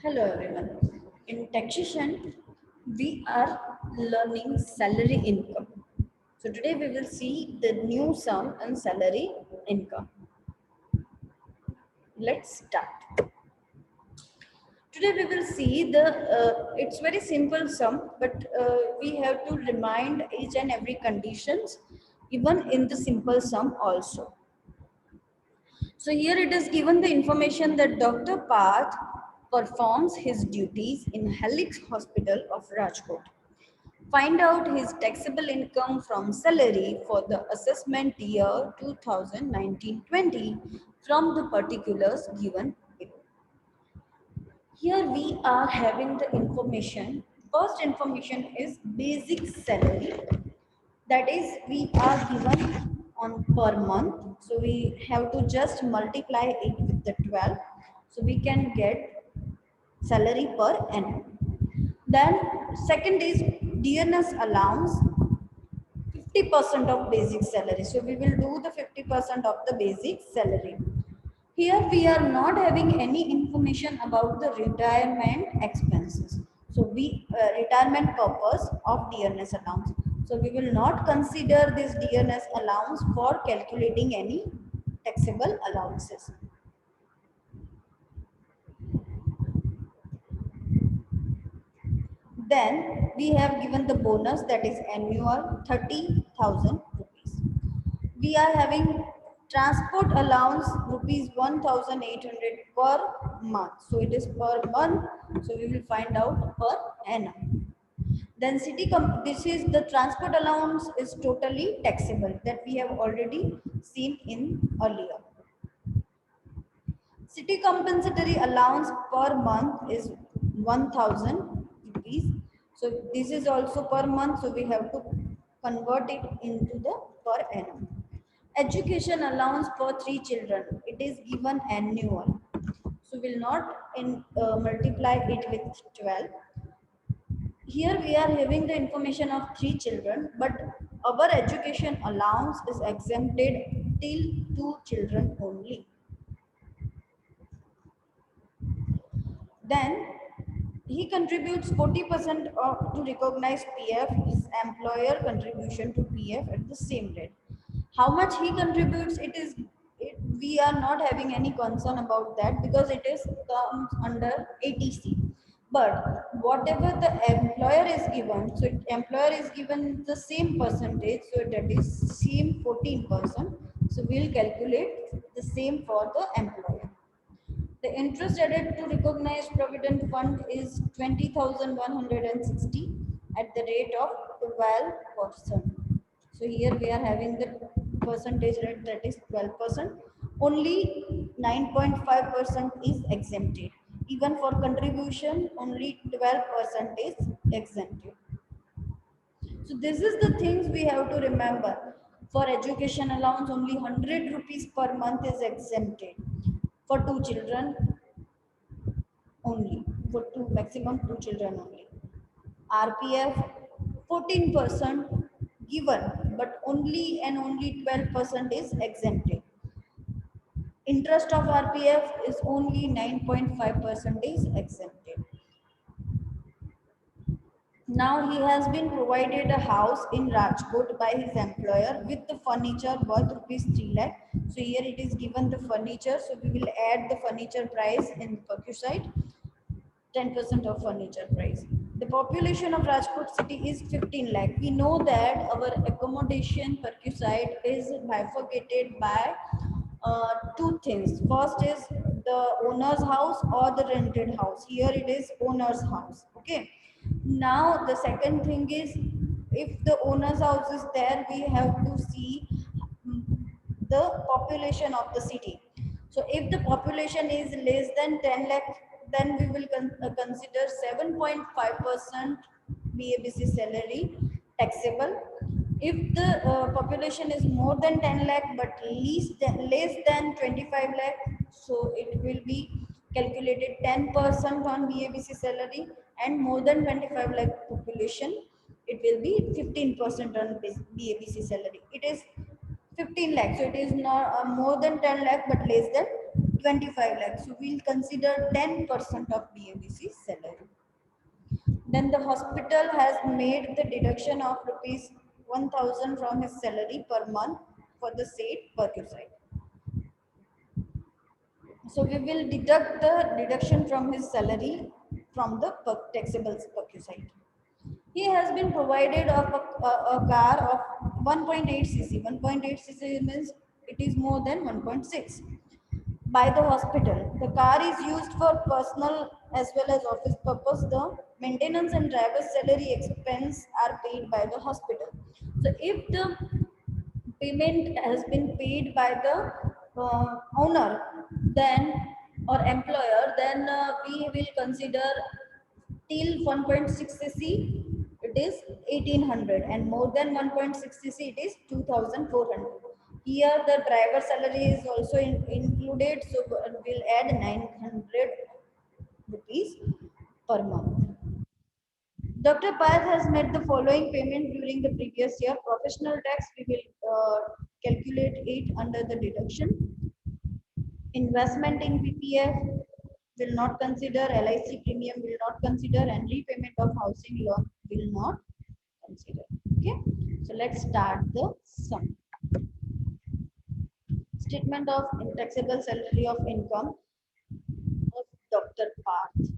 Hello everyone. In taxation, we are learning salary income. So today we will see the new sum and salary income. Let's start. Today we will see it's very simple sum, but we have to remind each and every conditions, even in the simple sum also. So here it is given the information that Dr. Path performs his duties in Helix Hospital of Rajkot. Find out his taxable income from salary for the assessment year 2019-20 from the particulars given below. Here we are having the information. First information is basic salary. That is, we are given on per month. So we have to just multiply it with the 12. So we can get salary per annum. Then second is DNS allowance 50% of basic salary. So we will do the 50% of the basic salary. Here we are not having any information about the retirement expenses. So we retirement purpose of DNS allowance. So we will not consider this DNS allowance for calculating any taxable allowances. Then we have given the bonus, that is annual 30,000 rupees. We are having transport allowance rupees 1,800 per month. So it is per month. So we will find out per annum. Then this is the transport allowance is totally taxable, that we have already seen in earlier. City compensatory allowance per month is 1,000 rupees. So this is also per month. So we have to convert it into the per annum. Education allowance for 3 children. It is given annual. So we'll not multiply it with 12. Here we are having the information of 3 children, but our education allowance is exempted till 2 children only. Then he contributes 40% to recognize PF, his employer contribution to PF at the same rate. How much he contributes, we are not having any concern about that because it is comes under ATC. But whatever the employer is given, so employer is given the same percentage, so that is same 14%. So we'll calculate the same for the employer. The interest added to recognized provident fund is 20,160 at the rate of 12%. So here we are having the percentage rate, that is 12%. Only 9.5% is exempted. Even for contribution, only 12% is exempted. So this is the things we have to remember. For education allowance, only 100 rupees per month is exempted. For 2 children only, for maximum 2 children only. RPF 14% given, but only and only 12% is exempted. Interest of RPF is only 9.5% is exempted. Now he has been provided a house in Rajkot by his employer with the furniture worth rupees 3 lakh. So here it is given the furniture. So we will add the furniture price in the perquisite, 10% of furniture price. The population of Rajkot city is 15 lakh. We know that our accommodation perquisite is bifurcated by two things. First is the owner's house or the rented house. Here it is owner's house. Okay. Now the second thing is, if the owner's house is there, we have to see the population of the city. So if the population is less than 10 lakh, then we will consider 7.5% BABC salary taxable. If the population is more than 10 lakh but less than 25 lakh, so it will be calculated 10% on BABC salary, and more than 25 lakh population, it will be 15% on BABC salary. It is 15 lakh, so it is not more than 10 lakh but less than 25 lakhs. So we'll consider 10% of BABC salary. Then the hospital has made the deduction of rupees 1000 from his salary per month for the said perquisite. So we will deduct the deduction from his salary from the taxable perquisite. He has been provided of a car of 1.8 cc. 1.8 cc means it is more than 1.6 by the hospital. The car is used for personal as well as office purpose. The maintenance and driver's salary expense are paid by the hospital. So if the payment has been paid by the owner, then or employer, then we will consider till 1.6 cc it is 1800, and more than 1.6 cc it is 2400. Here the driver salary is also included, so we'll add 900 rupees per month. Dr. Path has made the following payment during the previous year. Professional tax, we will calculate it under the deduction. Investment in PPF will not consider, LIC premium will not consider, and repayment of housing loan will not consider. Okay, so let's start the sum. Statement of taxable salary of income of Dr. Parth.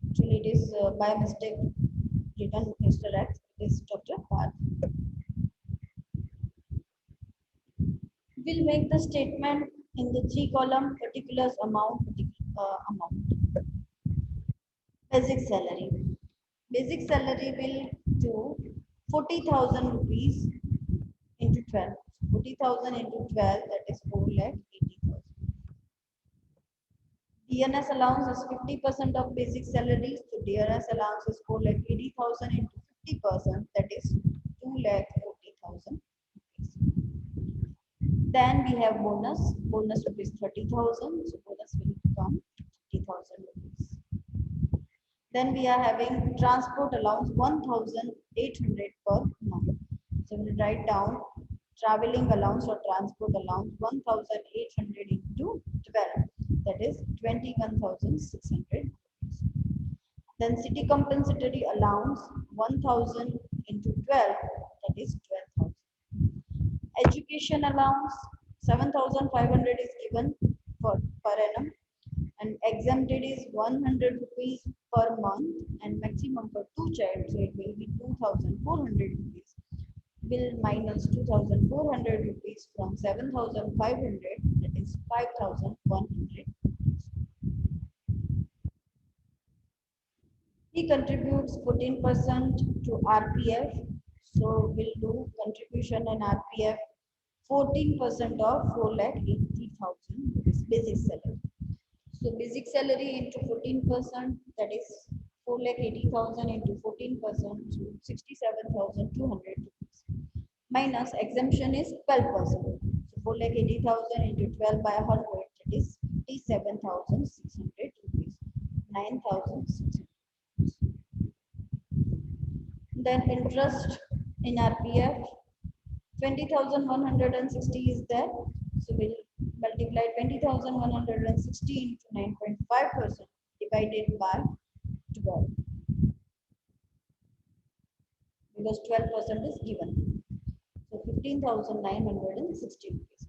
Actually, it is by mistake written Mr. X. It is Dr. Parth. We'll make the statement in the 3-column particulars amount, amount. Basic salary. Basic salary will do 40,000 rupees into 12. 40,000 into 12, that is 4,80,000. DNS allowance is 50% of basic salary. So DNS allowance is 4,80,000 into 50%, that is 2,40,000. Then we have bonus. Bonus rupees 30,000. So bonus will become 50,000 rupees. Then we are having transport allowance 1,800 per month. So we'll write down traveling allowance or transport allowance 1,800 into 12. That is 21,600. Then city compensatory allowance 1,000 into 12. That is 12,000. Education allowance 7,500 is given for per annum, and exempted is 100 rupees per month, and maximum for 2 child, so it will be 2,400 rupees. Will minus 2,400 rupees from 7,500, that is 5,100. He contributes 14% to RPF, so we'll do contribution in RPF 14% of 4,80,000 rupees basic salary. So basic salary into 14%, that is 4,80,000 into 14%, so 67,200 rupees. Minus exemption is 12%. So 4,80,000 into 12 by 100, that is 57,600 rupees. 9,600. Then interest in RPF 20,160 is there. So we'll multiply 20,160 into 9.5% divided by 12, because 12% is given. So 15,960 rupees.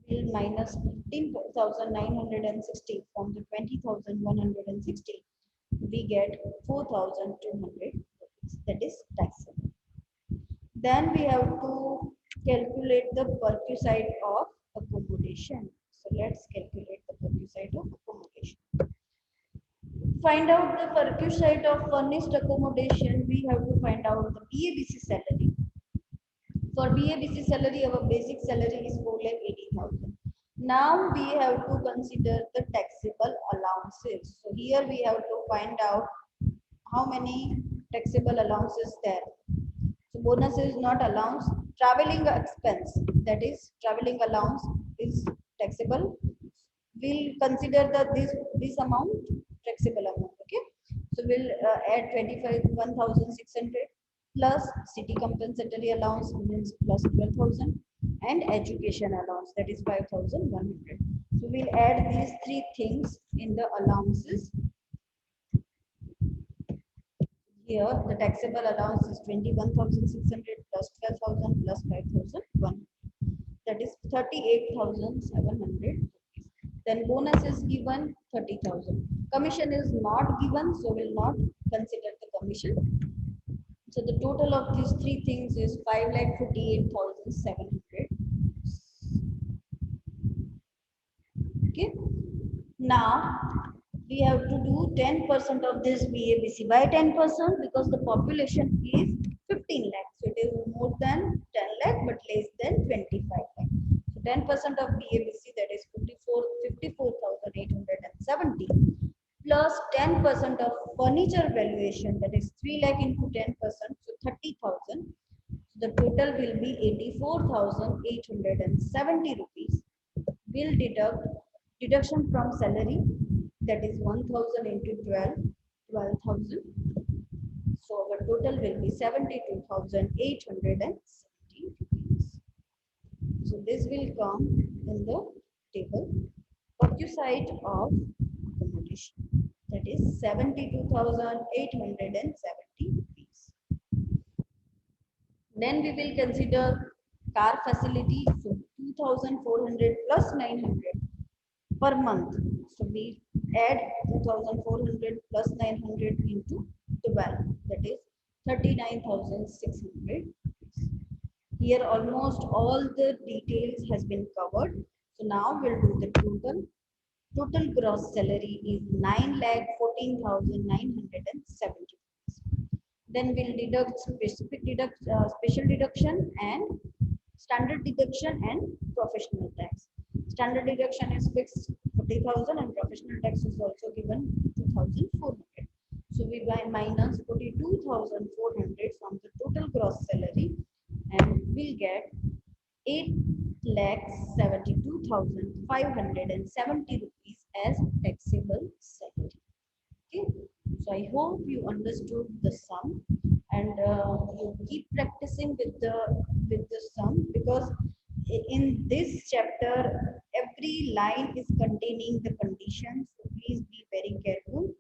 We'll minus 15,960 from the 20,160. We get 4,200 rupees. That is taxable. Then we have to calculate the perquisite of accommodation. So let's calculate the perquisite of accommodation. Find out the perquisite of furnished accommodation. We have to find out the BABC salary. For BABC salary, our basic salary is 4,80,000. Now we have to consider the taxable allowances. So here we have to find out how many taxable allowances there. So bonus is not allowance. Traveling expense, that is traveling allowance, is taxable. We'll consider this amount taxable amount. Okay, so we'll add 1,600 plus city compensatory allowance means plus 12,000, and education allowance, that is 5,100. So we'll add these three things in the allowances. Here the taxable allowance is 21,600 plus 12,000 plus 5,001. That is 38,700. Then bonus is given 30,000. Commission is not given, so will not consider the commission. So the total of these three things is 5,48,700. Okay. Now we have to do 10% of this BABC. By 10% because the population is 15 lakh. So it is more than 10 lakh but less than 25 lakh. So 10% of BABC, that is 54,870, plus 10% of furniture valuation, that is 3 lakh into 10%, so 30,000. So the total will be 84,870 rupees. Will deduct deduction from salary, that is 1,000 into 12, 12,000. So our total will be 72,870 rupees. So this will come in the table. Perquisite of accommodation, that is 72,870 rupees. Then we will consider car facility, so 2,400 plus 900 per month. So we add 2,400 plus 900 into 12, that is 39,600. Here almost all the details has been covered. So now we'll do the total. Total gross salary is 9,14,970. Then we'll deduct special deduction and standard deduction and professional tax. Standard deduction is fixed 40,000 and professional tax is also given 2,400. So we buy minus 42,400 from the total gross salary and we'll get 8,72,570 rupees as taxable salary. Okay, so I hope you understood the sum and you keep practicing with the sum, because in this chapter every line is containing the conditions. So please be very careful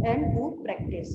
and do practice.